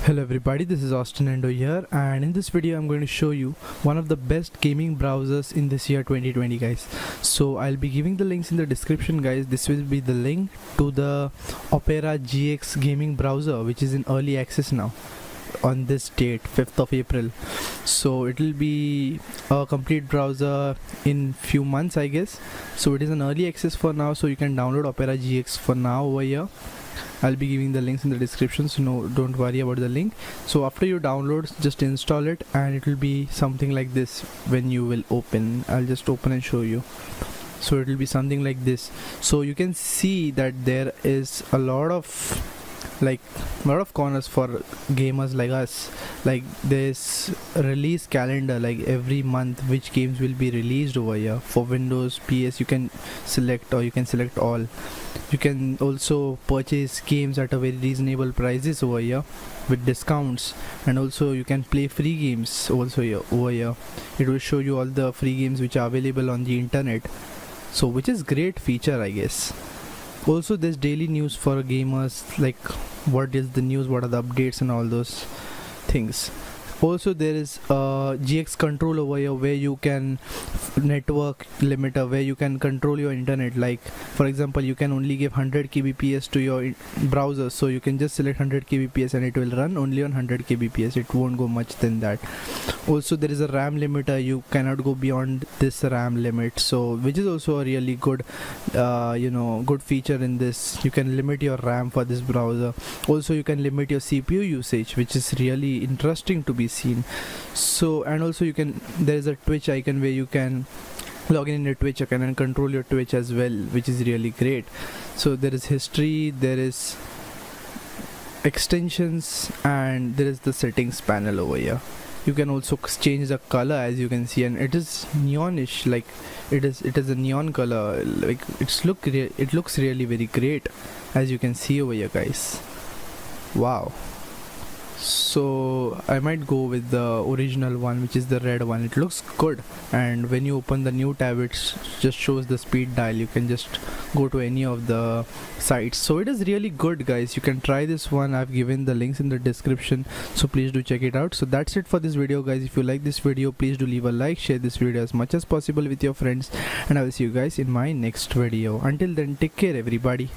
Hello everybody, this is AustinEndO here, and in this video I'm going to show you one of the best gaming browsers in this year 2020 guys. So I'll be giving the links in the description guys. This will be the link to the Opera GX gaming browser, which is in early access now on this date, 5th of April. So it will be a complete browser in few months I guess. So it is an early access for now, so you can download Opera GX for now over here. I'll be giving the links in the description, so don't worry about the link. So after you download, just install it and it will be something like this when you will open. I'll just open and show you. So it will be something like this. So you can see that there is a lot of corners for gamers like us. Like there's a release calendar, like every month which games will be released over here. For Windows, PS you can select, or you can select all. You can also purchase games at a very reasonable prices over here with discounts, and also you can play free games also over here. It will show you all the free games which are available on the internet, so which is great feature I guess. Also there's daily news for gamers, like what is the news, what are the updates and all those things. Also there is a GX control over here where you can network limiter, where you can control your internet. Like for example, you can only give 100 kbps to your browser, so you can just select 100 kbps and it will run only on 100 kbps. It won't go much than that. Also there is a RAM limiter, you cannot go beyond this RAM limit, so which is also a really good good feature in this. You can limit your RAM for this browser. Also you can limit your CPU usage, which is really interesting to be seen. So, and also there is a Twitch icon where you can log in your Twitch account and control your Twitch as well, which is really great. So there is history, there is extensions, and there is the settings panel over here. You can also change the color, as you can see, and it is neonish, like it is a neon color. Like it looks really very great, as you can see over here guys. Wow. So I might go with the original one, which is the red one. It looks good, and when you open the new tab, it just shows the speed dial. You can just go to any of the sites. So it is really good guys. You can try this one. I've given the links in the description, so please do check it out. So that's it for this video guys. If you like this video, please do leave a like, share this video as much as possible with your friends, and I will see you guys in my next video. Until then, take care everybody.